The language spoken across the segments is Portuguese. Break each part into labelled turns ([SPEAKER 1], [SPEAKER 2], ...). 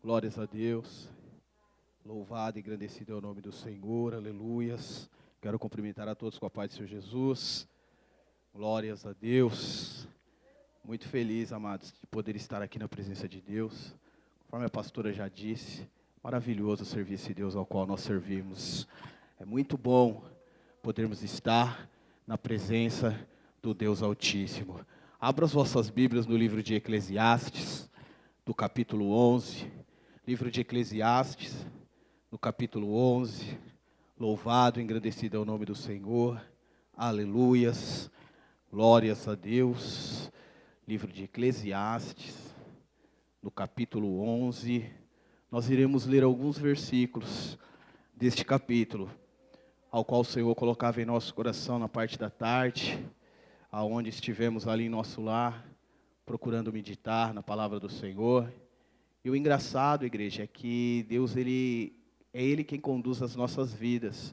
[SPEAKER 1] Glórias a Deus. Louvado e engrandecido é o nome do Senhor. Aleluias. Quero cumprimentar a todos com a paz do Senhor Jesus. Glórias a Deus. Muito feliz, amados, de poder estar aqui na presença de Deus. Conforme a pastora já disse, maravilhoso servir esse Deus ao qual nós servimos. É muito bom podermos estar na presença do Deus Altíssimo. Abra as vossas Bíblias no livro de Eclesiastes, do capítulo 11. Livro de Eclesiastes, no capítulo 11. Louvado, engrandecido é o nome do Senhor. Aleluias. Glórias a Deus. Livro de Eclesiastes, no capítulo 11. Nós iremos ler alguns versículos deste capítulo, ao qual o Senhor colocava em nosso coração na parte da tarde, aonde estivemos ali em nosso lar, procurando meditar na palavra do Senhor. E o engraçado, igreja, é que Deus, é Ele quem conduz as nossas vidas.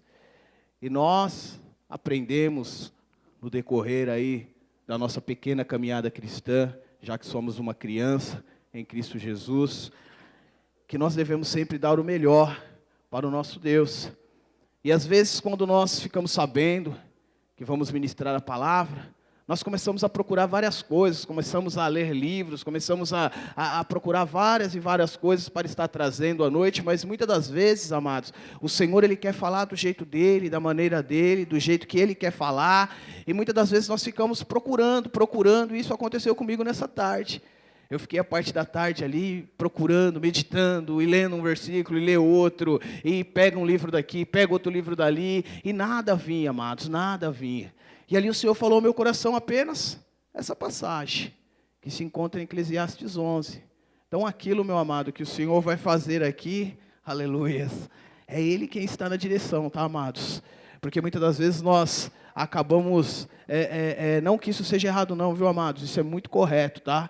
[SPEAKER 1] E nós aprendemos no decorrer aí da nossa pequena caminhada cristã, já que somos uma criança em Cristo Jesus, que nós devemos sempre dar o melhor para o nosso Deus. E às vezes, quando nós ficamos sabendo que vamos ministrar a palavra, nós começamos a procurar várias coisas, começamos a ler livros, começamos a procurar várias e várias coisas para estar trazendo à noite, mas muitas das vezes, amados, o Senhor, Ele quer falar do jeito dEle, da maneira dEle, do jeito que Ele quer falar, e muitas das vezes nós ficamos procurando, e isso aconteceu comigo nessa tarde. Eu fiquei a parte da tarde ali, procurando, meditando, e lendo um versículo, e lê outro, e pega um livro daqui, pega outro livro dali, e nada vinha, amados, nada vinha. E ali o Senhor falou ao meu coração apenas essa passagem, que se encontra em Eclesiastes 11. Então aquilo, meu amado, que o Senhor vai fazer aqui, aleluias, é Ele quem está na direção, tá, amados? Porque muitas das vezes nós acabamos, não que isso seja errado não, viu, amados? Isso é muito correto, tá?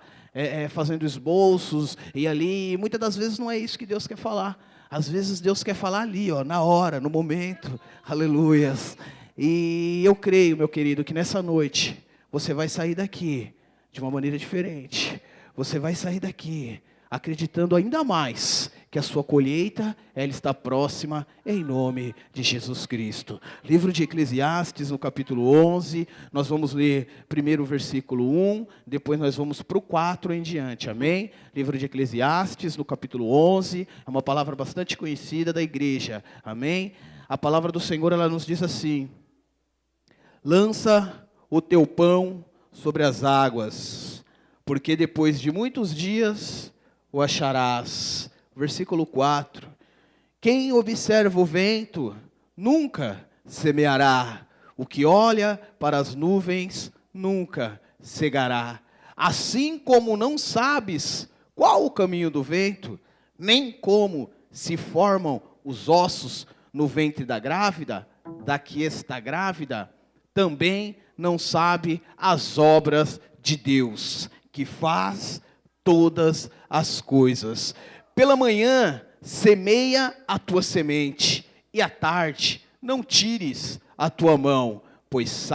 [SPEAKER 1] Fazendo esboços e ali, muitas das vezes não é isso que Deus quer falar. Às vezes Deus quer falar ali, ó, na hora, no momento, aleluias. E eu creio, meu querido, que nessa noite você vai sair daqui de uma maneira diferente. Você vai sair daqui acreditando ainda mais que a sua colheita, ela está próxima, em nome de Jesus Cristo. Livro de Eclesiastes, no capítulo 11, nós vamos ler primeiro o versículo 1, depois nós vamos para o 4 em diante, amém? Livro de Eclesiastes, no capítulo 11, é uma palavra bastante conhecida da igreja, amém? A palavra do Senhor, ela nos diz assim: lança o teu pão sobre as águas, porque depois de muitos dias o acharás. Versículo 4. Quem observa o vento nunca semeará. O que olha para as nuvens nunca cegará. Assim como não sabes qual o caminho do vento, nem como se formam os ossos no ventre da grávida, da que está grávida, também não sabe as obras de Deus, que faz todas as coisas. Pela manhã semeia a tua semente, e à tarde não tires a tua mão, pois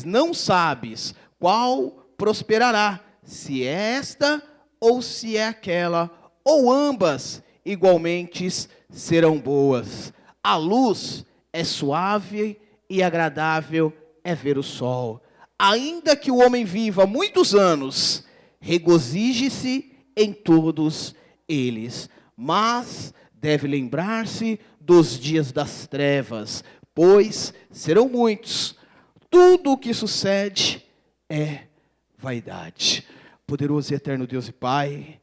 [SPEAKER 1] não sabes qual prosperará, se é esta ou se é aquela, ou ambas igualmente serão boas. A luz é suave e agradável é ver o sol. Ainda que o homem viva muitos anos, regozije-se em todos eles, mas deve lembrar-se dos dias das trevas, pois serão muitos. Tudo o que sucede é vaidade. Poderoso e eterno Deus e Pai,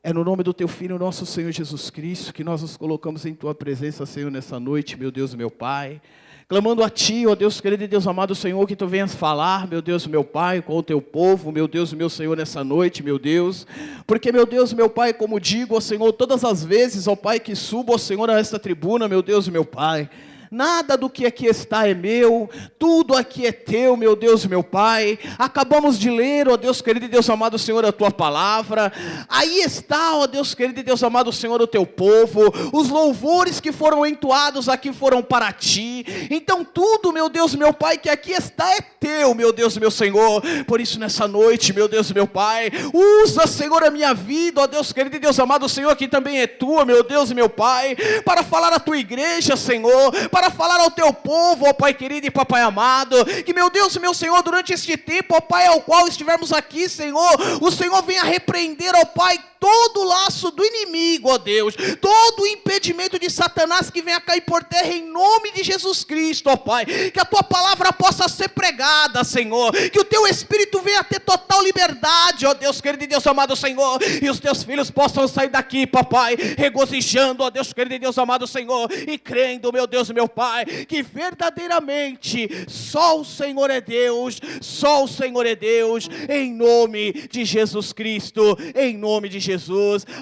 [SPEAKER 1] é no nome do Teu Filho, nosso Senhor Jesus Cristo, que nós nos colocamos em Tua presença, Senhor, nessa noite, meu Deus e meu Pai, clamando a Ti, ó Deus querido e Deus amado, Senhor, que Tu venhas falar, meu Deus, meu Pai, com o Teu povo, meu Deus e meu Senhor, nessa noite, meu Deus, porque, meu Deus, meu Pai, como digo, ó Senhor, todas as vezes, ó Pai, que subo, ó Senhor, a esta tribuna, meu Deus e meu Pai, nada do que aqui está é meu, tudo aqui é teu, meu Deus e meu Pai. Acabamos de ler, ó Deus querido e Deus amado Senhor, a tua palavra. Aí está, ó Deus querido e Deus amado Senhor, o teu povo. Os louvores que foram entoados aqui foram para ti. Então tudo, meu Deus e meu Pai, que aqui está é teu, meu Deus e meu Senhor. Por isso nessa noite, meu Deus e meu Pai, usa, Senhor, a minha vida, ó Deus querido e Deus amado Senhor, que também é tua, meu Deus e meu Pai, para falar à tua igreja, Senhor, para falar ao teu povo, ó Pai querido e Papai amado, que meu Deus e meu Senhor, durante este tempo, ó Pai, ao qual estivermos aqui, Senhor, o Senhor venha repreender, ó Pai, todo o laço do inimigo, ó Deus, todo o impedimento de Satanás que venha cair por terra em nome de Jesus Cristo, ó Pai, que a tua palavra possa ser pregada, Senhor, que o teu Espírito venha ter total liberdade, ó Deus querido e Deus amado Senhor, e os teus filhos possam sair daqui, papai, regozijando, ó Deus querido e Deus amado Senhor, e crendo, meu Deus e meu Pai, que verdadeiramente só o Senhor é Deus, só o Senhor é Deus, em nome de Jesus Cristo, em nome de Jesus.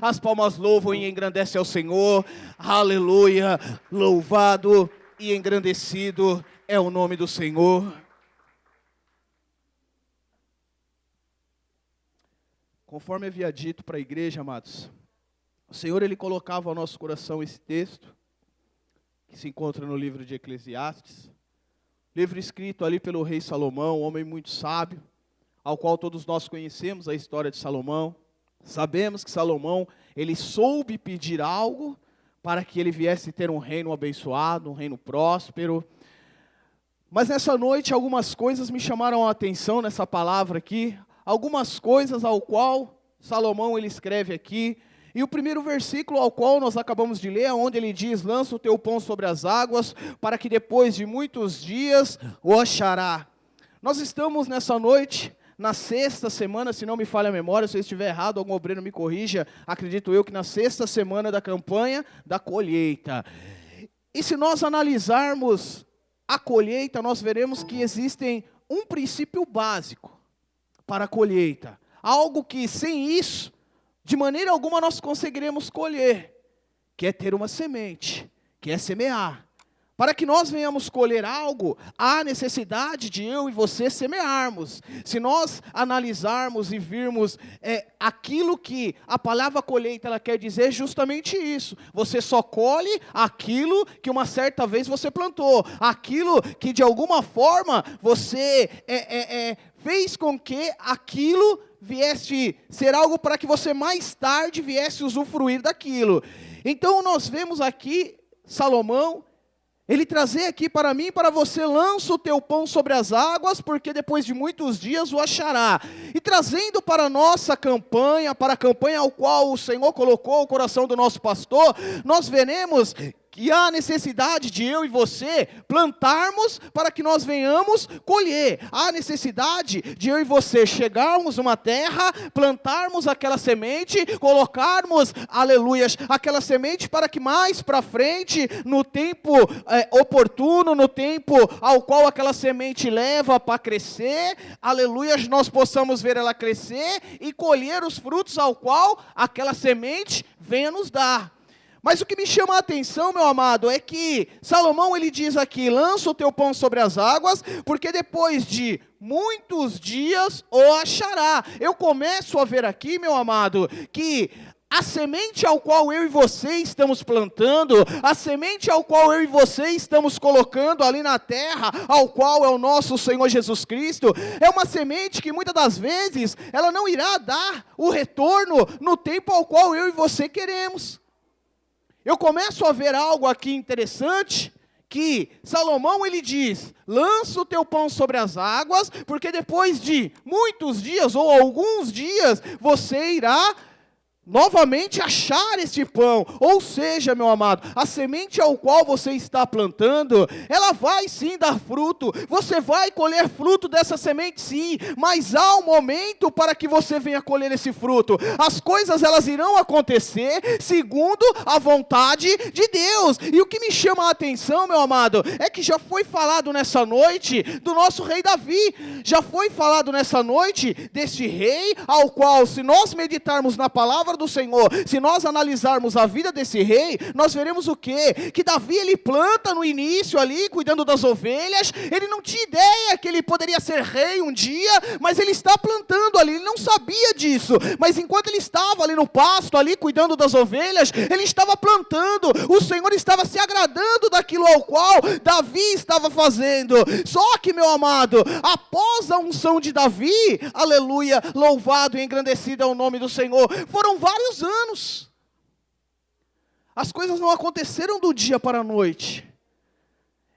[SPEAKER 1] As palmas louvam e engrandecem ao Senhor, aleluia, louvado e engrandecido é o nome do Senhor. Conforme havia dito para a igreja, amados, o Senhor, Ele colocava ao nosso coração esse texto, que se encontra no livro de Eclesiastes, livro escrito ali pelo rei Salomão, um homem muito sábio, ao qual todos nós conhecemos a história de Salomão. Sabemos que Salomão, ele soube pedir algo para que ele viesse ter um reino abençoado, um reino próspero. Mas nessa noite algumas coisas me chamaram a atenção nessa palavra aqui, algumas coisas ao qual Salomão ele escreve aqui. E o primeiro versículo ao qual nós acabamos de ler, onde ele diz, lança o teu pão sobre as águas, para que depois de muitos dias o achará. Nós estamos nessa noite, na sexta semana, se não me falha a memória, se eu estiver errado, algum obreiro me corrija, acredito eu que na sexta semana da campanha da colheita. E se nós analisarmos a colheita, nós veremos que existem um princípio básico para a colheita. Algo que sem isso, de maneira alguma nós conseguiremos colher, que é ter uma semente, que é semear. Para que nós venhamos colher algo, há necessidade de eu e você semearmos. Se nós analisarmos e virmos aquilo que a palavra colheita ela quer dizer, é justamente isso. Você só colhe aquilo que uma certa vez você plantou. Aquilo que de alguma forma você fez com que aquilo viesse ser algo para que você mais tarde viesse usufruir daquilo. Então nós vemos aqui Salomão, ele trazer aqui para mim e para você, lança o teu pão sobre as águas, porque depois de muitos dias o achará. E trazendo para a nossa campanha, para a campanha ao qual o Senhor colocou o coração do nosso pastor, nós veremos que há necessidade de eu e você plantarmos para que nós venhamos colher. Há necessidade de eu e você chegarmos numa terra, plantarmos aquela semente, colocarmos, aleluias, aquela semente para que mais para frente, no tempo oportuno, no tempo ao qual aquela semente leva para crescer, aleluias, nós possamos ver ela crescer e colher os frutos ao qual aquela semente venha nos dar. Mas o que me chama a atenção, meu amado, é que Salomão ele diz aqui, lança o teu pão sobre as águas, porque depois de muitos dias o achará. Eu começo a ver aqui, meu amado, que a semente ao qual eu e você estamos plantando, a semente ao qual eu e você estamos colocando ali na terra, ao qual é o nosso Senhor Jesus Cristo, é uma semente que muitas das vezes, ela não irá dar o retorno no tempo ao qual eu e você queremos. Eu começo a ver algo aqui interessante, que Salomão ele diz, lança o teu pão sobre as águas, porque depois de muitos dias, ou alguns dias, você irá novamente achar este pão. Ou seja, meu amado, a semente ao qual você está plantando, ela vai sim dar fruto, você vai colher fruto dessa semente sim, mas há um momento para que você venha colher esse fruto. As coisas elas irão acontecer segundo a vontade de Deus. E o que me chama a atenção, meu amado, é que já foi falado nessa noite do nosso rei Davi, já foi falado nessa noite deste rei, ao qual, se nós meditarmos na palavra palavra do Senhor, se nós analisarmos a vida desse rei, nós veremos o quê? Que Davi, ele planta no início ali, cuidando das ovelhas, ele não tinha ideia que ele poderia ser rei um dia, mas ele está plantando ali, ele não sabia disso, mas enquanto ele estava ali no pasto, ali cuidando das ovelhas, ele estava plantando, o Senhor estava se agradando daquilo ao qual Davi estava fazendo. Só que, meu amado, após a unção de Davi, aleluia, louvado e engrandecido é o nome do Senhor, foram vários anos, as coisas não aconteceram do dia para a noite.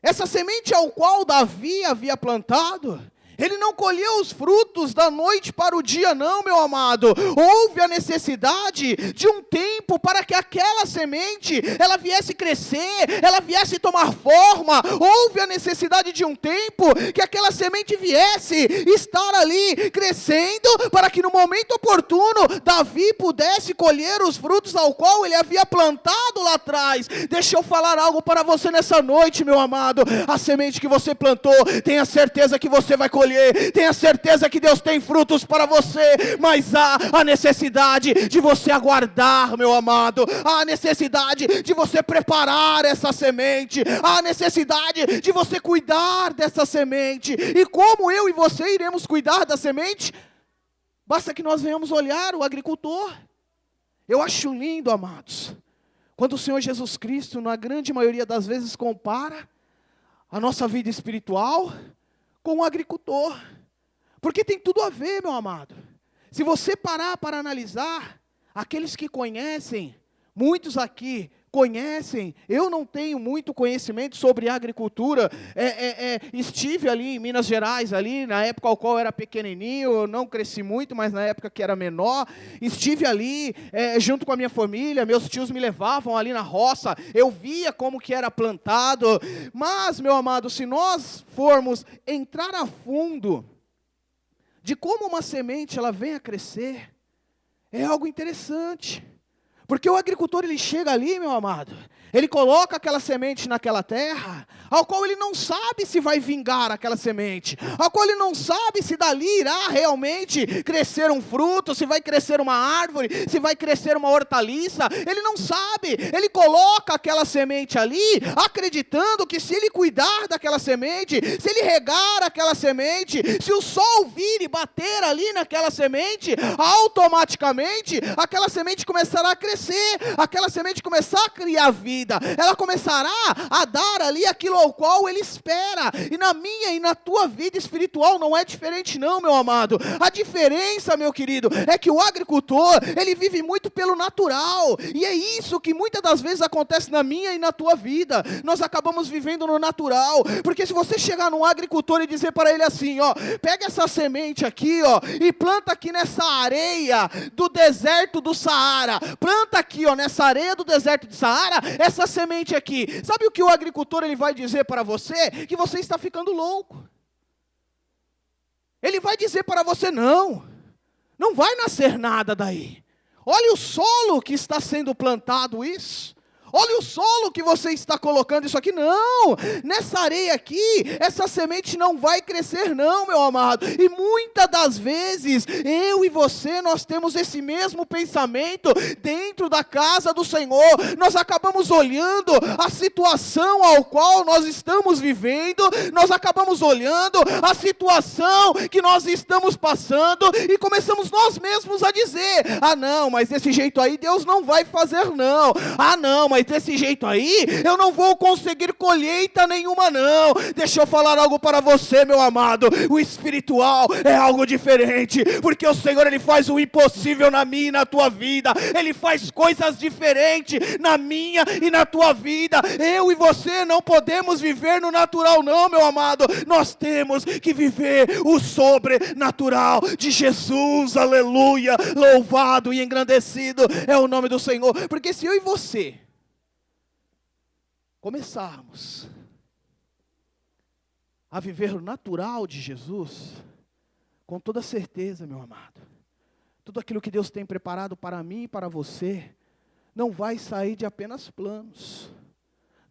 [SPEAKER 1] Essa semente ao qual Davi havia plantado, ele não colheu os frutos da noite para o dia, não, meu amado. Houve a necessidade de um tempo para que aquela semente, ela viesse crescer, ela viesse tomar forma. Houve a necessidade de um tempo que aquela semente viesse estar ali crescendo, para que no momento oportuno, Davi pudesse colher os frutos ao qual ele havia plantado lá atrás. Deixa eu falar algo para você nessa noite, meu amado. A semente que você plantou, tenha certeza que você vai colher. Tenha certeza que Deus tem frutos para você, mas há a necessidade de você aguardar, meu amado, há a necessidade de você preparar essa semente, há a necessidade de você cuidar dessa semente. E como eu e você iremos cuidar da semente? Basta que nós venhamos olhar o agricultor. Eu acho lindo, amados, quando o Senhor Jesus Cristo, na grande maioria das vezes, compara a nossa vida espiritual com o agricultor, porque tem tudo a ver, meu amado. Se você parar para analisar, aqueles que conhecem, muitos aqui conhecem, eu não tenho muito conhecimento sobre agricultura, estive ali em Minas Gerais, ali na época ao qual eu era pequenininho, eu não cresci muito, mas na época que era menor, estive ali junto com a minha família, meus tios me levavam ali na roça, eu via como que era plantado, mas, meu amado, se nós formos entrar a fundo de como uma semente ela vem a crescer, é algo interessante. Porque o agricultor, ele chega ali, meu amado, ele coloca aquela semente naquela terra, ao qual ele não sabe se vai vingar aquela semente, ao qual ele não sabe se dali irá realmente crescer um fruto, se vai crescer uma árvore, se vai crescer uma hortaliça, ele não sabe, ele coloca aquela semente ali, acreditando que se ele cuidar daquela semente, se ele regar aquela semente, se o sol vir e bater ali naquela semente, automaticamente, aquela semente começará a crescer, aquela semente começará a criar vida, ela começará a dar ali aquilo ao qual ele espera, e na minha e na tua vida espiritual não é diferente não, meu amado. A diferença, meu querido, é que o agricultor, ele vive muito pelo natural, e é isso que muitas das vezes acontece na minha e na tua vida, nós acabamos vivendo no natural, porque se você chegar num agricultor e dizer para ele assim, ó, pega essa semente aqui, ó, e planta aqui nessa areia do deserto do Saara, planta aqui, ó, nessa areia do deserto do Saara, essa semente aqui, sabe o que o agricultor ele vai dizer para você? Que você está ficando louco. Ele vai dizer para você, não vai nascer nada daí. Olha o solo que está sendo plantado isso. Olha o solo que você está colocando isso aqui. Não, nessa areia aqui, essa semente não vai crescer não, meu amado. E muitas das vezes, eu e você, nós temos esse mesmo pensamento dentro da casa do Senhor. Nós acabamos olhando a situação ao qual nós estamos vivendo, nós acabamos olhando a situação que nós estamos passando e começamos nós mesmos a dizer, ah não, mas desse jeito aí Deus não vai fazer não. Ah não, mas desse jeito aí, eu não vou conseguir colheita nenhuma não. Deixa eu falar algo para você, meu amado, o espiritual é algo diferente, porque o Senhor, Ele faz o impossível na minha e na tua vida, Ele faz coisas diferentes na minha e na tua vida. Eu e você não podemos viver no natural não, meu amado, nós temos que viver o sobrenatural de Jesus, aleluia, louvado e engrandecido é o nome do Senhor, porque se eu e você começarmos a viver o natural de Jesus, com toda certeza, meu amado, tudo aquilo que Deus tem preparado para mim e para você, não vai sair de apenas planos,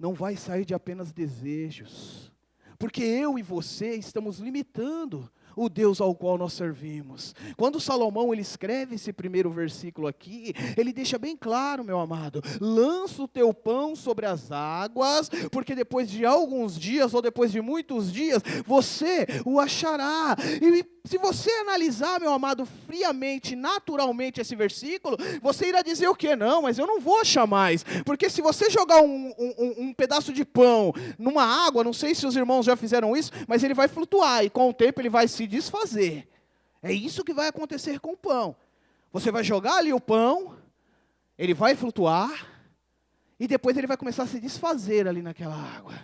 [SPEAKER 1] não vai sair de apenas desejos, porque eu e você estamos limitando o Deus ao qual nós servimos. Quando Salomão ele escreve esse primeiro versículo aqui, ele deixa bem claro, meu amado: lança o teu pão sobre as águas, porque depois de alguns dias, ou depois de muitos dias, você o achará. E se você analisar, meu amado, friamente, naturalmente esse versículo, você irá dizer o quê? Não, mas eu não vou achar mais, porque se você jogar um pedaço de pão numa água, não sei se os irmãos já fizeram isso, mas ele vai flutuar, e com o tempo ele vai se desfazer. É isso que vai acontecer com o pão. Você vai jogar ali o pão, ele vai flutuar, e depois ele vai começar a se desfazer ali naquela água.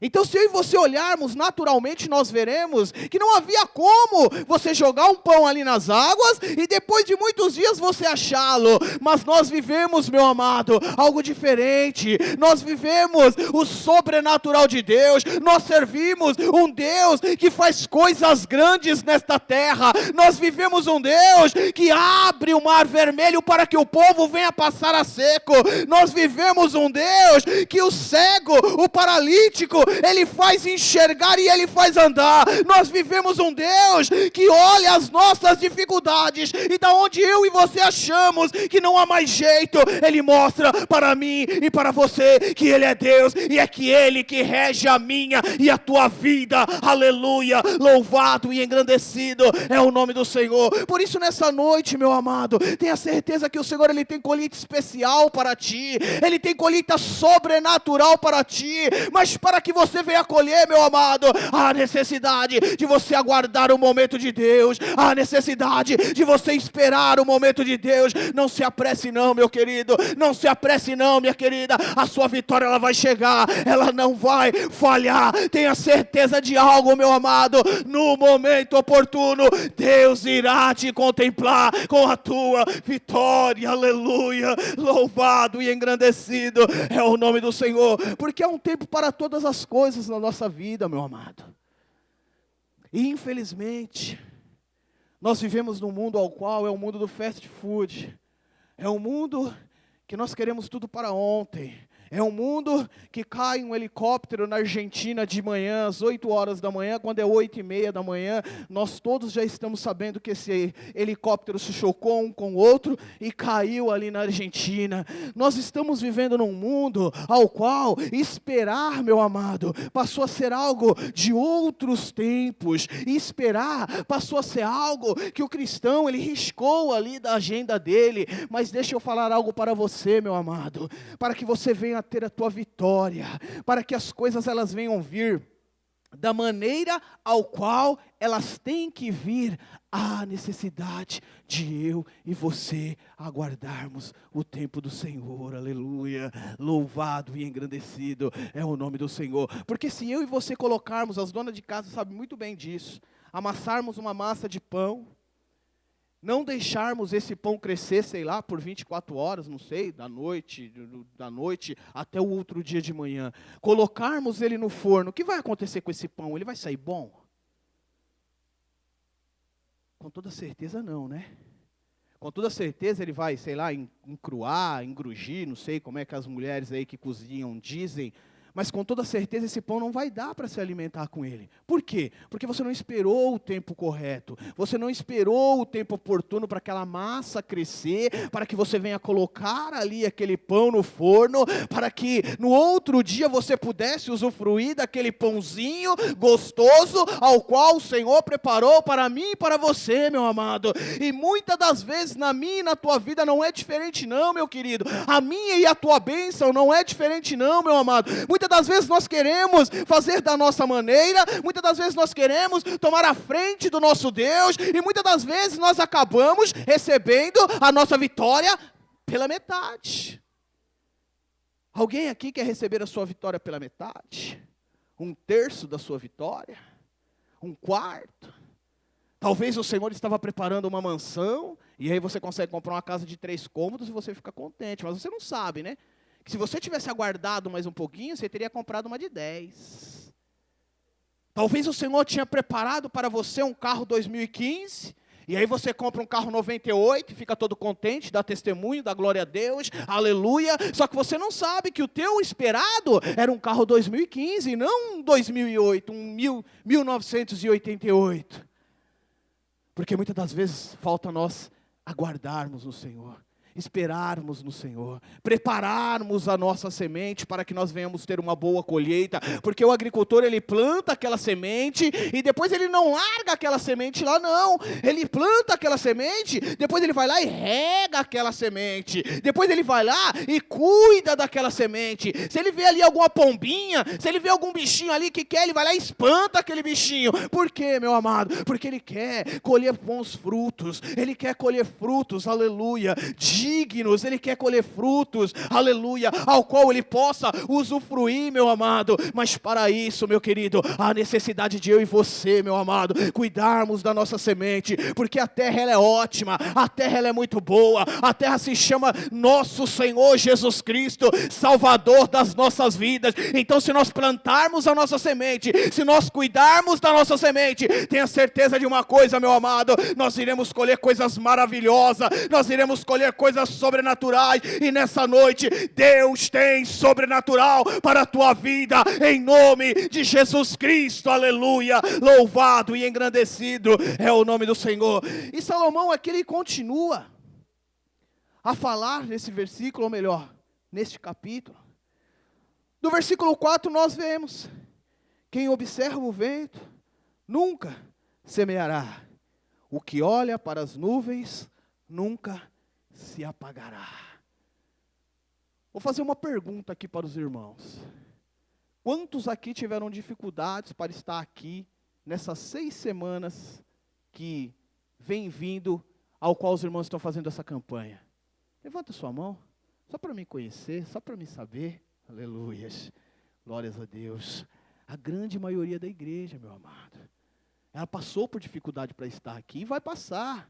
[SPEAKER 1] Então, se eu e você olharmos naturalmente, nós veremos que não havia como você jogar um pão ali nas águas e depois de muitos dias você achá-lo. Mas nós vivemos, meu amado, algo diferente. Nós vivemos o sobrenatural de Deus. Nós servimos um Deus que faz coisas grandes nesta terra. Nós vivemos um Deus que abre o mar vermelho para que o povo venha passar a seco. Nós vivemos um Deus que o cego, o paralítico, ele faz enxergar e ele faz andar. Nós vivemos um Deus que olha as nossas dificuldades, e da onde eu e você achamos que não há mais jeito, ele mostra para mim e para você que ele é Deus, e é que ele que rege a minha e a tua vida. Aleluia, louvado e engrandecido é o nome do Senhor. Por isso nessa noite, meu amado, tenha certeza que o Senhor ele tem colheita especial para ti, ele tem colheita sobrenatural para ti, mas para que você venha colher, meu amado, há necessidade de você aguardar o momento de Deus, há necessidade de você esperar o momento de Deus. Não se apresse não, meu querido, não se apresse não, minha querida, a sua vitória ela vai chegar, ela não vai falhar. Tenha certeza de algo, meu amado, no momento oportuno, Deus irá te contemplar com a tua vitória. Aleluia, louvado e engrandecido é o nome do Senhor, porque há um tempo para todas as coisas na nossa vida, meu amado. E infelizmente, nós vivemos num mundo ao qual é o mundo do fast food. É um mundo que nós queremos tudo para ontem. É um mundo que cai um helicóptero na Argentina de manhã, às 8 horas da manhã, quando é 8:30 da manhã, nós todos já estamos sabendo que esse helicóptero se chocou um com o outro e caiu ali na Argentina. Nós estamos vivendo num mundo ao qual esperar, meu amado, passou a ser algo de outros tempos. E esperar passou a ser algo que o cristão, ele riscou ali da agenda dele. Mas deixa eu falar algo para você, meu amado, para que você venha a ter a tua vitória, para que as coisas elas venham vir da maneira ao qual elas têm que vir. Há necessidade de eu e você aguardarmos o tempo do Senhor. Aleluia, louvado e engrandecido é o nome do Senhor. Porque se eu e você colocarmos, as donas de casa sabem muito bem disso, amassarmos uma massa de pão, não deixarmos esse pão crescer, sei lá, por 24 horas, não sei, da noite até o outro dia de manhã, colocarmos ele no forno, o que vai acontecer com esse pão? Ele vai sair bom? Com toda certeza não, né? Com toda certeza ele vai, sei lá, encruar, engrugir, não sei como é que as mulheres aí que cozinham dizem, mas com toda certeza esse pão não vai dar para se alimentar com ele. Por quê? Porque você não esperou o tempo correto, você não esperou o tempo oportuno para aquela massa crescer, para que você venha colocar ali aquele pão no forno, para que no outro dia você pudesse usufruir daquele pãozinho gostoso, ao qual o Senhor preparou para mim e para você, meu amado. E muitas das vezes na minha e na tua vida não é diferente não, meu querido. A minha e a tua bênção não é diferente não, meu amado. Muitas das vezes nós queremos fazer da nossa maneira, muitas das vezes nós queremos tomar a frente do nosso Deus, e muitas das vezes nós acabamos recebendo a nossa vitória pela metade. Alguém aqui quer receber a sua vitória pela metade? 1/3 da sua vitória? 1/4? Talvez o Senhor estava preparando uma mansão, e aí você consegue comprar uma casa de 3 cômodos e você fica contente, mas você não sabe, né? Que se você tivesse aguardado mais um pouquinho, você teria comprado uma de 10. Talvez o Senhor tinha preparado para você um carro 2015, e aí você compra um carro 98, fica todo contente, dá testemunho, dá glória a Deus, aleluia. Só que você não sabe que o teu esperado era um carro 2015, e não um 2008, um 1988. Porque muitas das vezes falta nós aguardarmos no Senhor, esperarmos no Senhor, prepararmos a nossa semente para que nós venhamos ter uma boa colheita, porque o agricultor ele planta aquela semente e depois ele não larga aquela semente lá não, ele planta aquela semente, depois ele vai lá e rega aquela semente, depois ele vai lá e cuida daquela semente, se ele vê ali alguma pombinha, se ele vê algum bichinho ali que quer, ele vai lá e espanta aquele bichinho. Por quê, meu amado? Porque ele quer colher bons frutos, ele quer colher frutos, aleluia, dignos, ele quer colher frutos, aleluia, ao qual ele possa usufruir, meu amado. Mas para isso, meu querido, há necessidade de eu e você, meu amado, cuidarmos da nossa semente, porque a terra ela é ótima, a terra ela é muito boa, a terra se chama nosso Senhor Jesus Cristo, Salvador das nossas vidas. Então se nós plantarmos a nossa semente, se nós cuidarmos da nossa semente, tenha certeza de uma coisa, meu amado, nós iremos colher coisas maravilhosas, nós iremos colher coisas sobrenaturais, e nessa noite, Deus tem sobrenatural para a tua vida, em nome de Jesus Cristo, aleluia, louvado e engrandecido é o nome do Senhor. E Salomão aqui ele continua a falar nesse versículo, ou melhor, neste capítulo. Do versículo 4 nós vemos: quem observa o vento nunca semeará, o que olha para as nuvens nunca se apagará. Vou fazer uma pergunta aqui para os irmãos. Quantos aqui tiveram dificuldades para estar aqui nessas 6 semanas que vem vindo, ao qual os irmãos estão fazendo essa campanha? Levanta sua mão, só para me conhecer, só para me saber. Aleluias, glórias a Deus. A grande maioria da igreja, meu amado, ela passou por dificuldade para estar aqui e vai passar.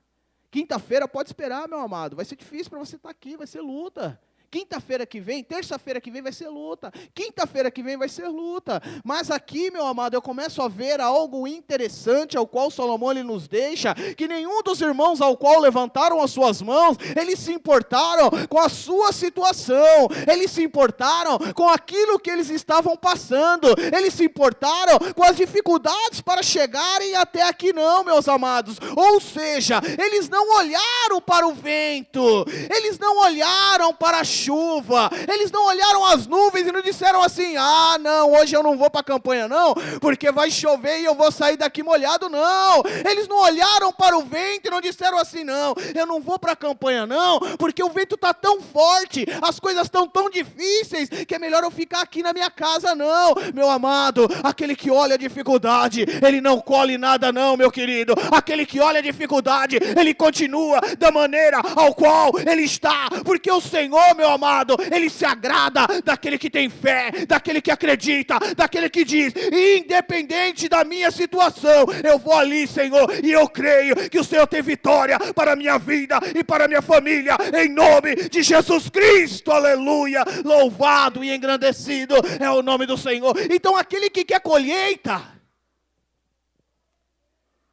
[SPEAKER 1] Quinta-feira pode esperar, meu amado, vai ser difícil para você estar aqui, vai ser luta. Quinta-feira que vem, terça-feira que vem vai ser luta, quinta-feira que vem vai ser luta, mas aqui, meu amado, eu começo a ver algo interessante, ao qual Salomão ele nos deixa, que nenhum dos irmãos ao qual levantaram as suas mãos, eles se importaram com a sua situação, eles se importaram com aquilo que eles estavam passando, eles se importaram com as dificuldades para chegarem até aqui não, meus amados, ou seja, eles não olharam para o vento, eles não olharam para a chuva, eles não olharam as nuvens e não disseram assim: ah não, hoje eu não vou para a campanha não, porque vai chover e eu vou sair daqui molhado. Não, eles não olharam para o vento e não disseram assim: não, eu não vou para a campanha não, porque o vento está tão forte, as coisas estão tão difíceis, que é melhor eu ficar aqui na minha casa. Não, meu amado, aquele que olha a dificuldade, ele não colhe nada não, meu querido, aquele que olha a dificuldade, ele continua da maneira ao qual ele está, porque o Senhor, meu amado, ele se agrada daquele que tem fé, daquele que acredita, daquele que diz: independente da minha situação, eu vou ali, Senhor, e eu creio que o Senhor tem vitória para a minha vida e para a minha família, em nome de Jesus Cristo, aleluia, louvado e engrandecido é o nome do Senhor. Então aquele que quer colheita,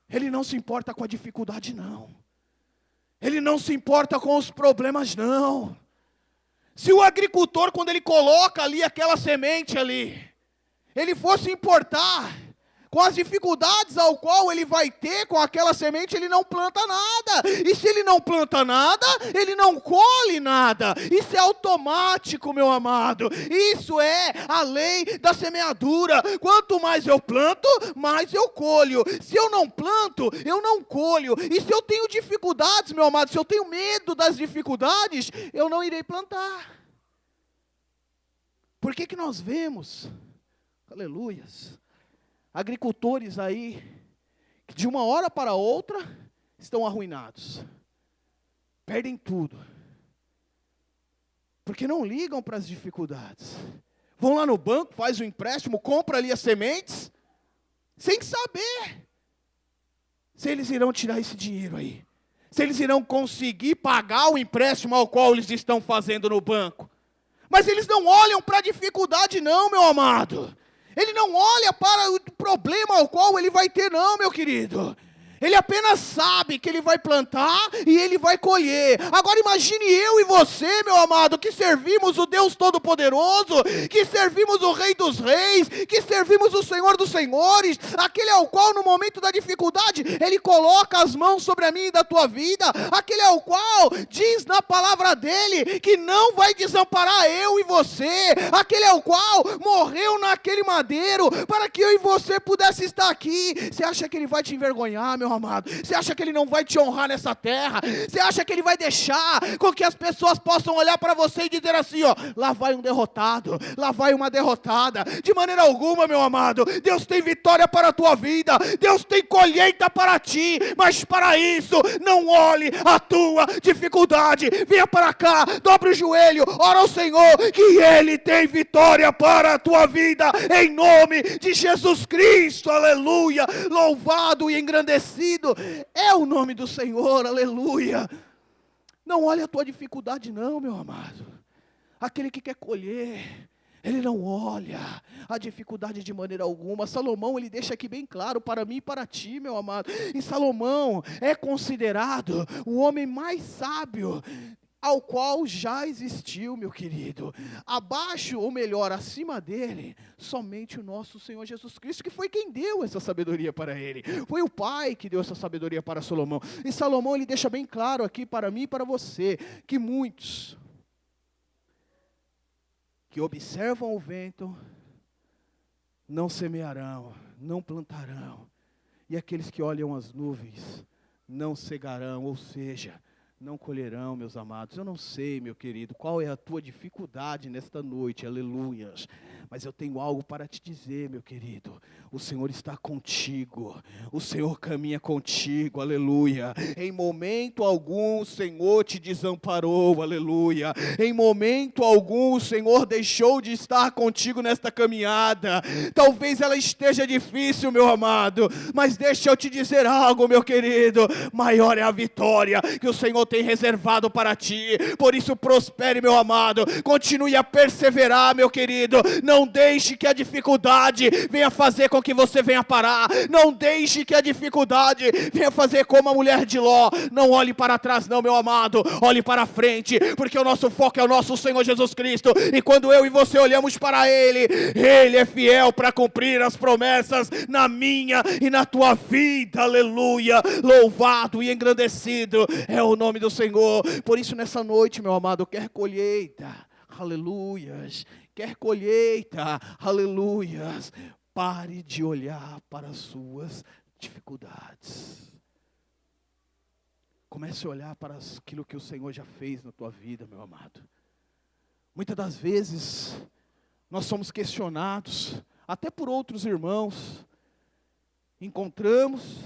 [SPEAKER 1] ele não se importa com a dificuldade não, ele não se importa com os problemas não. Se o agricultor, quando ele coloca ali aquela semente ali, ele fosse importar com as dificuldades ao qual ele vai ter com aquela semente, ele não planta nada. E se ele não planta nada, ele não colhe nada. Isso é automático, meu amado. Isso é a lei da semeadura. Quanto mais eu planto, mais eu colho. Se eu não planto, eu não colho. E se eu tenho dificuldades, meu amado, se eu tenho medo das dificuldades, eu não irei plantar. Por que que nós vemos, aleluias, agricultores aí, que de uma hora para outra, estão arruinados, perdem tudo, porque não ligam para as dificuldades, vão lá no banco, faz o empréstimo, compra ali as sementes, sem saber se eles irão tirar esse dinheiro aí, se eles irão conseguir pagar o empréstimo ao qual eles estão fazendo no banco. Mas eles não olham para a dificuldade não, meu amado. Ele não olha para o problema ao qual ele vai ter não, meu querido. Ele apenas sabe que ele vai plantar e ele vai colher. Agora imagine eu e você, meu amado, que servimos o Deus Todo-Poderoso, que servimos o Rei dos Reis, que servimos o Senhor dos Senhores, aquele ao qual no momento da dificuldade, Ele coloca as mãos sobre a minha e da tua vida, aquele ao qual diz na palavra dEle, que não vai desamparar eu e você, aquele ao qual morreu naquele madeiro, para que eu e você pudesse estar aqui. Você acha que Ele vai te envergonhar, meu amado? Você acha que Ele não vai te honrar nessa terra? Você acha que Ele vai deixar com que as pessoas possam olhar para você e dizer assim, ó, lá vai um derrotado, lá vai uma derrotada? De maneira alguma, meu amado. Deus tem vitória para a tua vida, Deus tem colheita para ti, mas para isso, não olhe a tua dificuldade, venha para cá, dobre o joelho, ora ao Senhor, que Ele tem vitória para a tua vida, em nome de Jesus Cristo, aleluia, louvado e engrandecido é o nome do Senhor, aleluia. Não olhe a tua dificuldade não, meu amado. Aquele que quer colher, ele não olha a dificuldade de maneira alguma. Salomão, ele deixa aqui bem claro para mim e para ti, meu amado. E Salomão é considerado o homem mais sábio ao qual já existiu, meu querido. Abaixo, ou melhor, acima dele, somente o nosso Senhor Jesus Cristo, que foi quem deu essa sabedoria para ele. Foi o Pai que deu essa sabedoria para Salomão. E Salomão, ele deixa bem claro aqui para mim e para você, que muitos que observam o vento, não semearão, não plantarão, e aqueles que olham as nuvens, não cegarão, ou seja, não colherão, meus amados. Eu não sei, meu querido, qual é a tua dificuldade nesta noite, aleluias, mas eu tenho algo para te dizer, meu querido. O Senhor está contigo, o Senhor caminha contigo, aleluia. Em momento algum o Senhor te desamparou, aleluia. Em momento algum o Senhor deixou de estar contigo nesta caminhada. Talvez ela esteja difícil, meu amado, mas deixa eu te dizer algo, meu querido. Maior é a vitória que o Senhor tem reservado para ti. Por isso prospere, meu amado. Continue a perseverar, meu querido. Não deixe que a dificuldade venha fazer com que você venha parar. Não deixe que a dificuldade venha fazer como a mulher de Ló. Não olhe para trás não, meu amado. Olhe para frente, porque o nosso foco é o nosso Senhor Jesus Cristo. E quando eu e você olhamos para Ele, Ele é fiel para cumprir as promessas na minha e na tua vida. Aleluia. Louvado e engrandecido é o nome do Senhor. Por isso nessa noite, meu amado, quer colheita, aleluias, quer colheita, aleluias, pare de olhar para as suas dificuldades. Comece a olhar para aquilo que o Senhor já fez na tua vida, meu amado. Muitas das vezes, nós somos questionados, até por outros irmãos, encontramos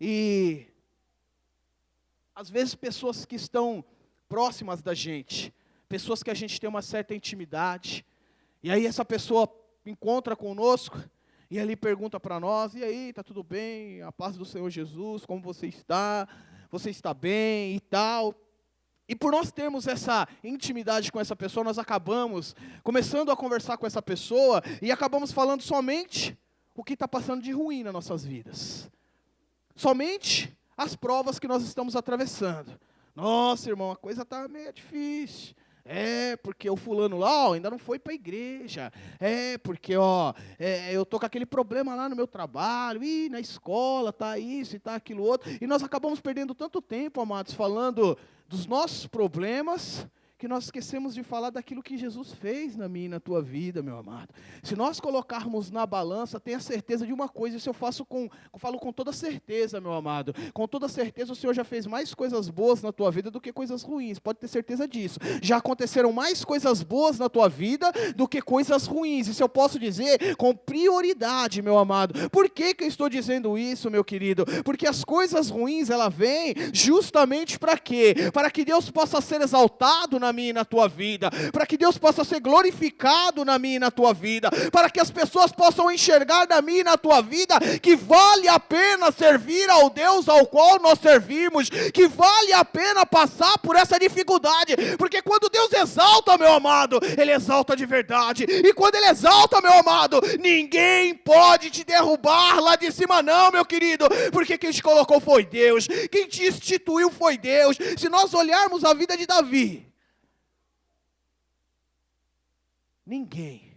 [SPEAKER 1] e às vezes pessoas que estão próximas da gente, pessoas que a gente tem uma certa intimidade, e aí essa pessoa encontra conosco, e ali pergunta para nós, e aí, está tudo bem? A paz do Senhor Jesus, como você está? Você está bem e tal? E por nós termos essa intimidade com essa pessoa, nós acabamos começando a conversar com essa pessoa, e acabamos falando somente o que está passando de ruim nas nossas vidas. Somente as provas que nós estamos atravessando. Nossa, irmão, a coisa está meio difícil. Porque o fulano lá, ainda não foi para a igreja. Porque, eu estou com aquele problema lá no meu trabalho. Na escola está isso e está aquilo outro. E nós acabamos perdendo tanto tempo, amados, falando dos nossos problemas, que nós esquecemos de falar daquilo que Jesus fez na minha e na tua vida, meu amado. Se nós colocarmos na balança, tenha certeza de uma coisa, isso eu falo com toda certeza, meu amado. Com toda certeza o Senhor já fez mais coisas boas na tua vida do que coisas ruins, pode ter certeza disso. Já aconteceram mais coisas boas na tua vida do que coisas ruins, isso eu posso dizer com prioridade, meu amado. Por que eu estou dizendo isso, meu querido? Porque as coisas ruins, ela vem justamente para quê? Para que Deus possa ser exaltado na minha e na tua vida, para que Deus possa ser glorificado na minha e na tua vida, para que as pessoas possam enxergar na minha e na tua vida que vale a pena servir ao Deus ao qual nós servimos, que vale a pena passar por essa dificuldade, porque quando Deus exalta, meu amado, Ele exalta de verdade. E quando Ele exalta, meu amado, ninguém pode te derrubar lá de cima não, meu querido, porque quem te colocou foi Deus, quem te instituiu foi Deus. Se nós olharmos a vida de Davi, ninguém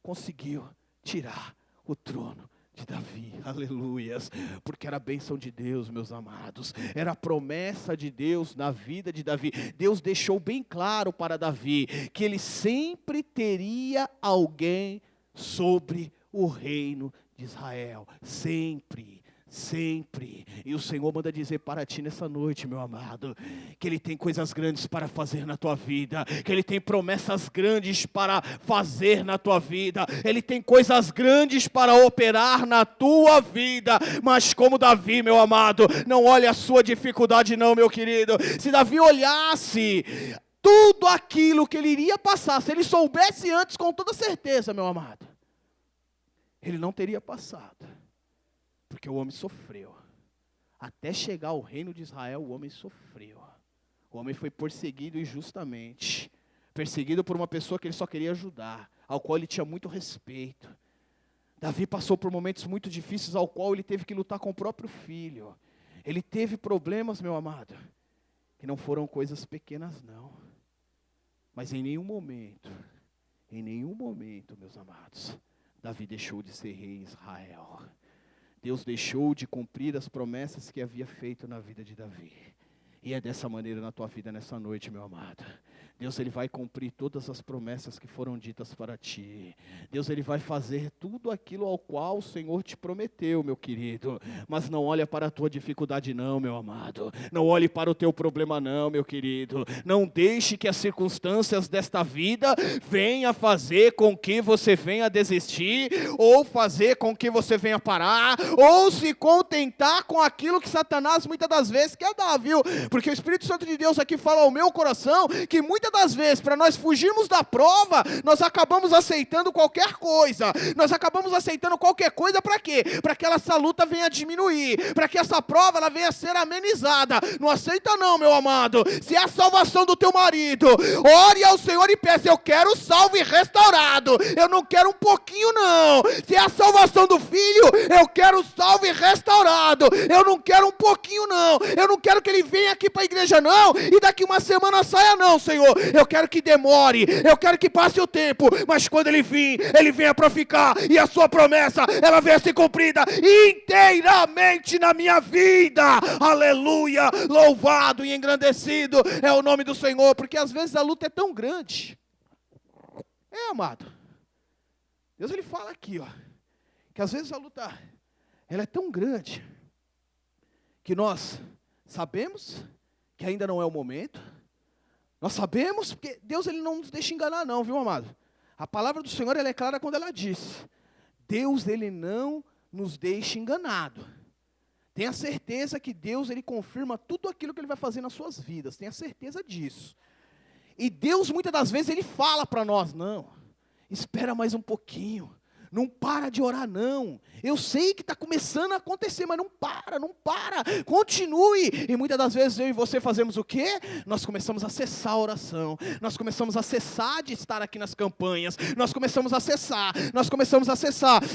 [SPEAKER 1] conseguiu tirar o trono de Davi, aleluias, porque era a bênção de Deus, meus amados, era a promessa de Deus na vida de Davi. Deus deixou bem claro para Davi, que ele sempre teria alguém sobre o reino de Israel, sempre. Sempre, e o Senhor manda dizer para ti nessa noite, meu amado, que Ele tem coisas grandes para fazer na tua vida, que Ele tem promessas grandes para fazer na tua vida, Ele tem coisas grandes para operar na tua vida. Mas como Davi, meu amado, não olhe a sua dificuldade não, meu querido. Se Davi olhasse tudo aquilo que ele iria passar, se ele soubesse antes com toda certeza, meu amado, ele não teria passado. Porque o homem sofreu. Até chegar ao reino de Israel, o homem sofreu. O homem foi perseguido injustamente. Perseguido por uma pessoa que ele só queria ajudar, ao qual ele tinha muito respeito. Davi passou por momentos muito difíceis, ao qual ele teve que lutar com o próprio filho. Ele teve problemas, meu amado, que não foram coisas pequenas, não. Mas em nenhum momento, meus amados, Davi deixou de ser rei em Israel. Deus deixou de cumprir as promessas que havia feito na vida de Davi. E é dessa maneira na tua vida nessa noite, meu amado. Deus, Ele vai cumprir todas as promessas que foram ditas para ti. Deus, Ele vai fazer tudo aquilo ao qual o Senhor te prometeu, meu querido. Mas não olha para a tua dificuldade não, meu amado. Não olhe para o teu problema não, meu querido. Não deixe que as circunstâncias desta vida venham fazer com que você venha desistir, ou fazer com que você venha parar, ou se contentar com aquilo que Satanás muitas das vezes quer dar, viu? Porque o Espírito Santo de Deus aqui fala ao meu coração, que muitas das vezes, para nós fugirmos da prova, nós acabamos aceitando qualquer coisa. Nós acabamos aceitando qualquer coisa para quê? Para que essa luta venha diminuir, para que essa prova ela venha ser amenizada. Não aceita não, meu amado. Se é a salvação do teu marido, ore ao Senhor e peça: eu quero salvo e restaurado. Eu não quero um pouquinho não. Se é a salvação do filho, eu quero salvo e restaurado. Eu não quero um pouquinho não. Eu não quero que ele venha aqui para a igreja não, e daqui uma semana saia não, Senhor. Eu quero que demore, eu quero que passe o tempo, mas quando ele vir, ele venha para ficar, e a sua promessa, ela venha ser cumprida inteiramente na minha vida. Aleluia, louvado e engrandecido é o nome do Senhor, porque às vezes a luta é tão grande. Amado, Deus ele fala aqui, ó, que às vezes a luta, ela é tão grande, que nós sabemos que ainda não é o momento. Nós sabemos, porque Deus ele não nos deixa enganar não, viu, amado? A palavra do Senhor ela é clara quando ela diz: Deus ele não nos deixa enganado. Tenha certeza que Deus ele confirma tudo aquilo que ele vai fazer nas suas vidas. Tenha certeza disso. E Deus muitas das vezes ele fala para nós: não, espera mais um pouquinho. Não para de orar não. Eu sei que está começando a acontecer, mas não para. Continue. E muitas das vezes eu e você fazemos o quê? Nós começamos a cessar a oração. Nós começamos a cessar de estar aqui nas campanhas. Nós começamos a cessar.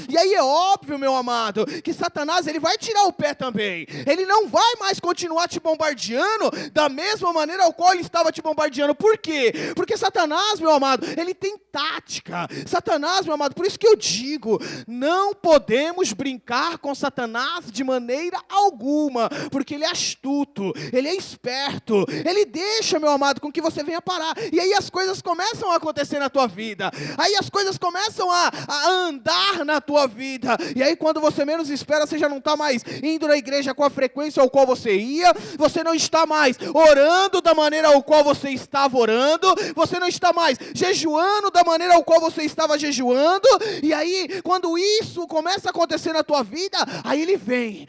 [SPEAKER 1] E aí é óbvio, meu amado, que Satanás ele vai tirar o pé também. Ele não vai mais continuar te bombardeando da mesma maneira ao qual ele estava te bombardeando. Por quê? Porque Satanás, meu amado, ele tem tática. Satanás, meu amado, por isso que eu digo, não podemos brincar com Satanás de maneira alguma, porque ele é astuto, ele é esperto, ele deixa, meu amado, com que você venha parar, e aí as coisas começam a acontecer na tua vida, aí as coisas começam a andar na tua vida, e aí quando você menos espera, você já não está mais indo na igreja com a frequência ao qual você ia, você não está mais orando da maneira ao qual você estava orando, você não está mais jejuando da maneira ao qual você estava jejuando, e aí aí, quando isso começa a acontecer na tua vida, aí ele vem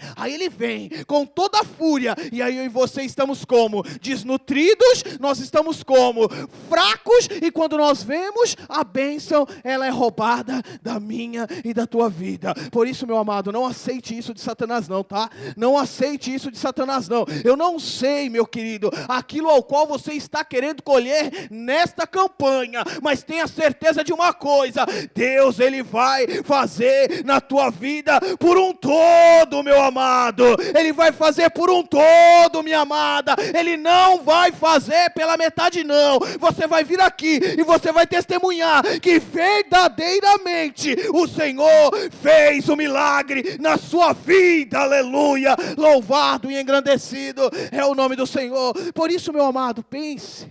[SPEAKER 1] com toda a fúria, e aí eu e você estamos como? Desnutridos, nós estamos como? Fracos, e quando nós vemos, a bênção, ela é roubada da minha e da tua vida. Por isso, meu amado, não aceite isso de Satanás não, tá? Não aceite isso de Satanás não. Eu não sei, meu querido, aquilo ao qual você está querendo colher nesta campanha, mas tenha certeza de uma coisa: Deus, Ele vai fazer na tua vida por um todo, meu amado. Ele vai fazer por um todo, minha amada. Ele não vai fazer pela metade não. Você vai vir aqui e você vai testemunhar que verdadeiramente o Senhor fez um milagre na sua vida, aleluia. Louvado e engrandecido é o nome do Senhor. Por isso, meu amado, pense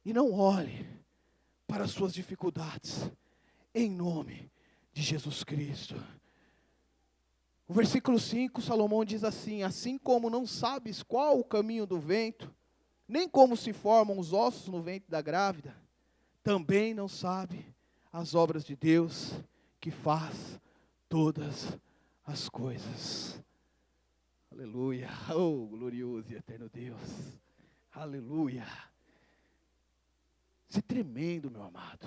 [SPEAKER 1] e não olhe para as suas dificuldades, em nome de Jesus Cristo. O versículo 5, Salomão diz assim: assim como não sabes qual o caminho do vento, nem como se formam os ossos no ventre da grávida, também não sabe as obras de Deus, que faz todas as coisas. Aleluia, oh glorioso e eterno Deus, aleluia. Isso é tremendo, meu amado.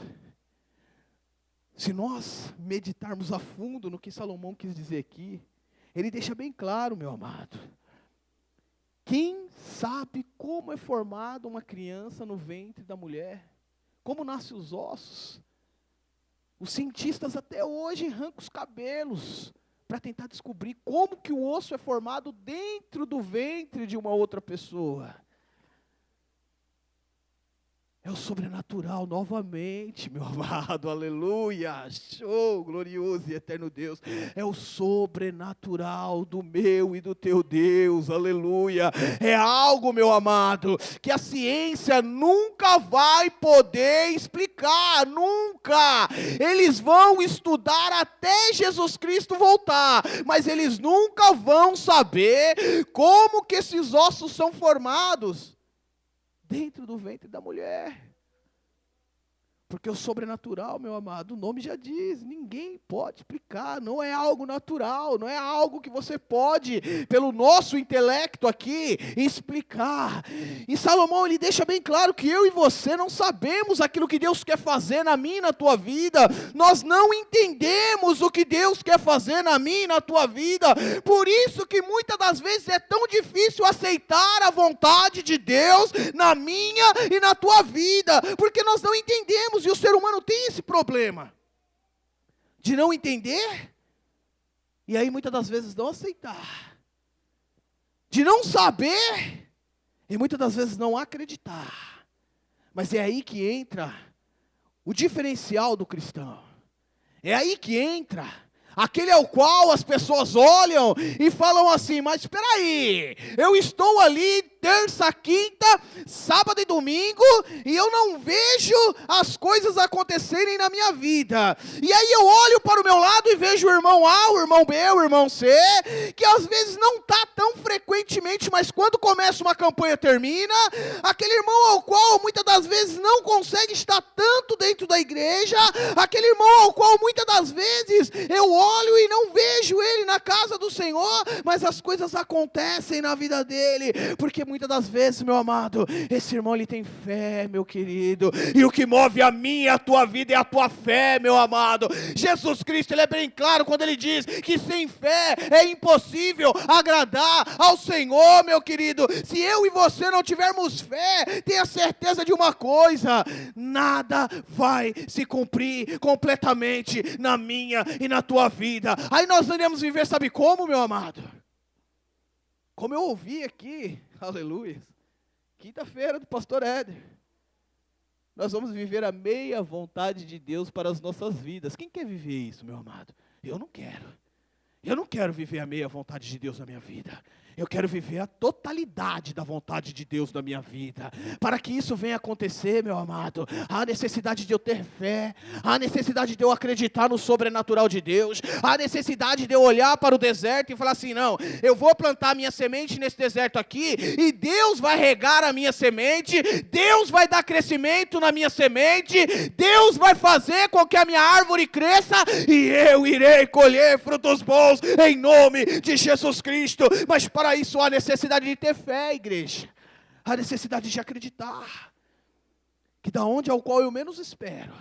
[SPEAKER 1] Se nós meditarmos a fundo no que Salomão quis dizer aqui, ele deixa bem claro, meu amado. Quem sabe como é formada uma criança no ventre da mulher? Como nascem os ossos? Os cientistas até hoje arrancam os cabelos para tentar descobrir como que o osso é formado dentro do ventre de uma outra pessoa. É o sobrenatural novamente, meu amado, aleluia, show, glorioso e eterno Deus, é o sobrenatural do meu e do teu Deus, aleluia, é algo, meu amado, que a ciência nunca vai poder explicar, nunca. Eles vão estudar até Jesus Cristo voltar, mas eles nunca vão saber como que esses ossos são formados dentro do ventre da mulher. Porque o sobrenatural, meu amado, o nome já diz, ninguém pode explicar, não é algo natural, não é algo que você pode, pelo nosso intelecto aqui, explicar. E Salomão, ele deixa bem claro que eu e você não sabemos aquilo que Deus quer fazer na minha e na tua vida, nós não entendemos o que Deus quer fazer na minha e na tua vida, por isso que muitas das vezes é tão difícil aceitar a vontade de Deus na minha e na tua vida, porque nós não entendemos. E o ser humano tem esse problema de não entender, e aí muitas das vezes não aceitar, de não saber, e muitas das vezes não acreditar. Mas é aí que entra o diferencial do cristão, é aí que entra aquele ao qual as pessoas olham e falam assim: mas espera aí, eu estou ali terça, quinta, sábado e domingo, e eu não vejo as coisas acontecerem na minha vida. E aí eu olho para o meu lado e vejo o irmão A, o irmão B, o irmão C, que às vezes não está tão frequentemente, mas quando começa uma campanha termina. Aquele irmão ao qual muitas das vezes não consegue estar tanto dentro da igreja, aquele irmão ao qual muitas das vezes eu olho e não vejo ele na casa do Senhor, mas as coisas acontecem na vida dele, porque muitas das vezes, meu amado, esse irmão ele tem fé, meu querido, e o que move a minha e a tua vida é a tua fé, meu amado. Jesus Cristo, ele é bem claro quando ele diz que sem fé é impossível agradar ao Senhor, meu querido. Se eu e você não tivermos fé, tenha certeza de uma coisa: nada vai se cumprir completamente na minha e na tua vida. Aí nós iremos viver, sabe como, meu amado? Como eu ouvi aqui, aleluia, quinta-feira do pastor Éder, nós vamos viver a meia vontade de Deus para as nossas vidas. Quem quer viver isso, meu amado? Eu não quero. Eu não quero viver a meia vontade de Deus na minha vida. Eu quero viver a totalidade da vontade de Deus na minha vida. Para que isso venha acontecer, meu amado, há necessidade de eu ter fé, há necessidade de eu acreditar no sobrenatural de Deus, há necessidade de eu olhar para o deserto e falar assim, não, eu vou plantar a minha semente nesse deserto aqui, e Deus vai regar a minha semente, Deus vai dar crescimento na minha semente, Deus vai fazer com que a minha árvore cresça, e eu irei colher frutos bons, em nome de Jesus Cristo. Mas para isso há necessidade de ter fé, igreja. Há necessidade de acreditar que da onde ao qual eu menos espero,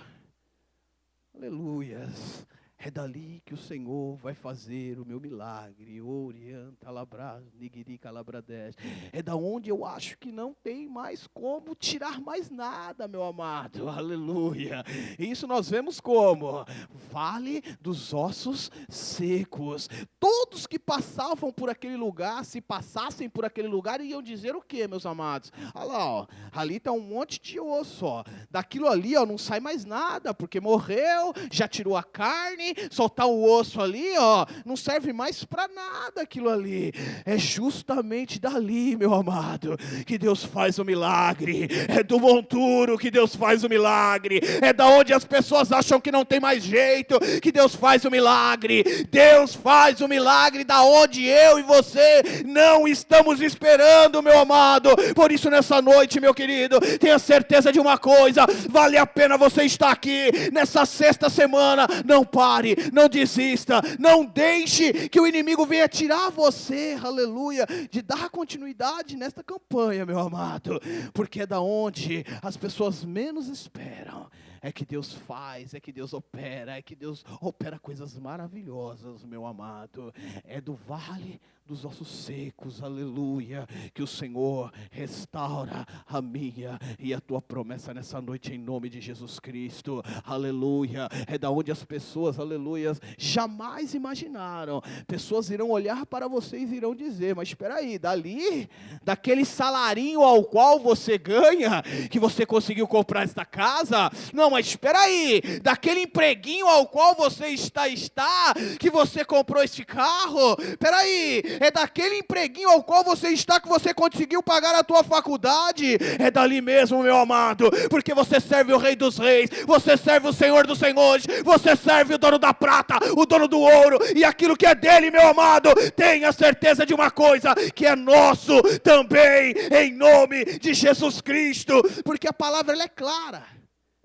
[SPEAKER 1] aleluias, é dali que o Senhor vai fazer o meu milagre. Orienta labras, nigiri calabradez. É da onde eu acho que não tem mais como tirar mais nada, meu amado. Aleluia. E isso nós vemos como vale dos ossos secos. Todos que passavam por aquele lugar, se passassem por aquele lugar, iam dizer o quê, meus amados? Olha lá, ó, ali está um monte de osso, ó. Daquilo ali, ó, não sai mais nada, porque morreu, já tirou a carne, soltar o osso ali, ó, não serve mais para nada aquilo ali. É justamente dali, meu amado, que Deus faz o milagre. É do monturo que Deus faz o milagre. É da onde as pessoas acham que não tem mais jeito que Deus faz o milagre. Deus faz o milagre da onde eu e você não estamos esperando, meu amado. Por isso nessa noite, meu querido, tenha certeza de uma coisa: vale a pena você estar aqui nessa sexta semana. Não pare, não desista, não deixe que o inimigo venha tirar você, aleluia, de dar continuidade nesta campanha, meu amado, porque é da onde as pessoas menos esperam, é que Deus faz, é que Deus opera, é que Deus opera coisas maravilhosas, meu amado. É do vale dos ossos secos, aleluia, que o Senhor restaura a minha e a tua promessa nessa noite, em nome de Jesus Cristo, aleluia. É da onde as pessoas, aleluia, jamais imaginaram. Pessoas irão olhar para vocês e irão dizer, mas espera aí, dali, daquele salarinho ao qual você ganha, que você conseguiu comprar esta casa, não, mas espera aí, daquele empreguinho ao qual você está, que você comprou este carro, espera aí, é daquele empreguinho ao qual você está, que você conseguiu pagar a tua faculdade, é dali mesmo, meu amado, porque você serve o Rei dos Reis, você serve o Senhor dos Senhores, você serve o dono da prata, o dono do ouro, e aquilo que é dele, meu amado, tenha certeza de uma coisa, que é nosso também, em nome de Jesus Cristo, porque a palavra ela é clara,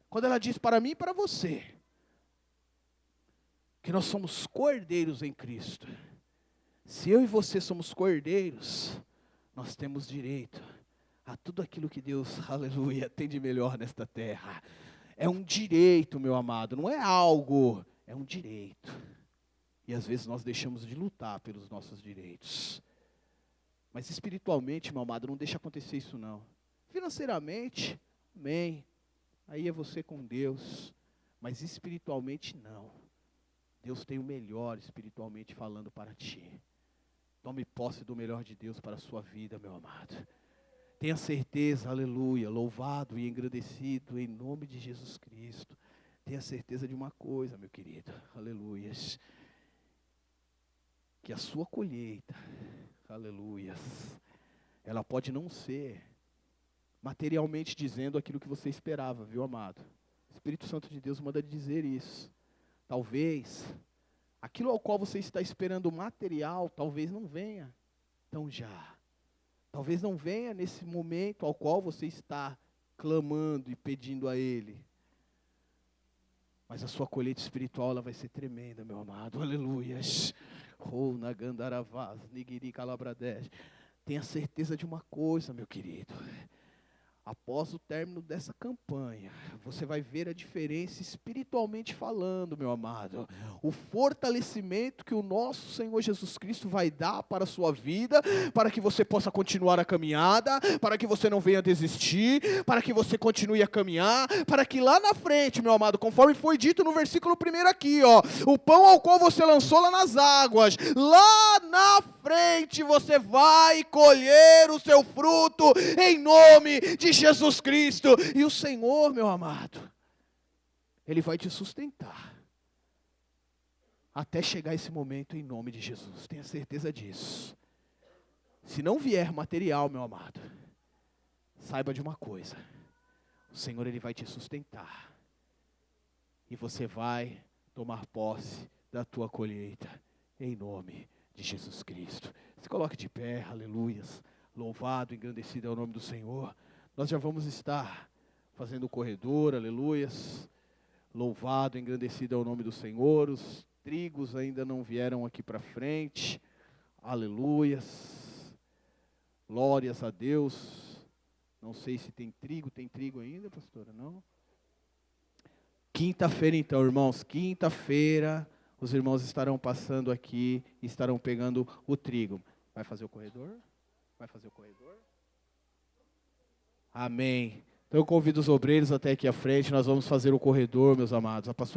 [SPEAKER 1] quando ela diz para mim e para você, que nós somos cordeiros em Cristo. Se eu e você somos cordeiros, nós temos direito a tudo aquilo que Deus, aleluia, tem de melhor nesta terra. É um direito, meu amado, não é algo, é um direito. E às vezes nós deixamos de lutar pelos nossos direitos. Mas espiritualmente, meu amado, não deixa acontecer isso não. Financeiramente, amém. Aí é você com Deus. Mas espiritualmente não. Deus tem o melhor espiritualmente falando para ti. Tome posse do melhor de Deus para a sua vida, meu amado. Tenha certeza, aleluia, louvado e engrandecido em nome de Jesus Cristo. Tenha certeza de uma coisa, meu querido, aleluias. Que a sua colheita, aleluias, ela pode não ser, materialmente dizendo, aquilo que você esperava, viu, amado? O Espírito Santo de Deus manda dizer isso. Talvez aquilo ao qual você está esperando material, talvez não venha tão já. Talvez não venha nesse momento ao qual você está clamando e pedindo a Ele. Mas a sua colheita espiritual, ela vai ser tremenda, meu amado. Aleluias. Oh, Nagandaravaz, Nigiri Calabradez. Tenha certeza de uma coisa, meu querido. Após o término dessa campanha, você vai ver a diferença espiritualmente falando, meu amado. O fortalecimento que o nosso Senhor Jesus Cristo vai dar para a sua vida, para que você possa continuar a caminhada, para que você não venha desistir, para que você continue a caminhar, para que lá na frente, meu amado, conforme foi dito no versículo 1 aqui, ó, o pão ao qual você lançou lá nas águas, lá na frente você vai colher o seu fruto, em nome de Jesus Cristo. E o Senhor, meu amado, Ele vai te sustentar até chegar esse momento, em nome de Jesus. Tenha certeza disso. Se não vier material, meu amado, saiba de uma coisa. O Senhor, Ele vai te sustentar. E você vai tomar posse da tua colheita. Em nome de Jesus Cristo. Se coloque de pé, aleluias. Louvado, engrandecido é o nome do Senhor. Nós já vamos estar fazendo o corredor, aleluias. Louvado, engrandecido é o nome do Senhor. Os trigos ainda não vieram aqui para frente. Aleluias. Glórias a Deus. Não sei se tem trigo ainda, pastora? Não? Quinta-feira então, irmãos, quinta-feira, os irmãos estarão passando aqui e estarão pegando o trigo. Vai fazer o corredor? Vai fazer o corredor? Amém. Então eu convido os obreiros até aqui à frente, nós vamos fazer o corredor, meus amados. A pastora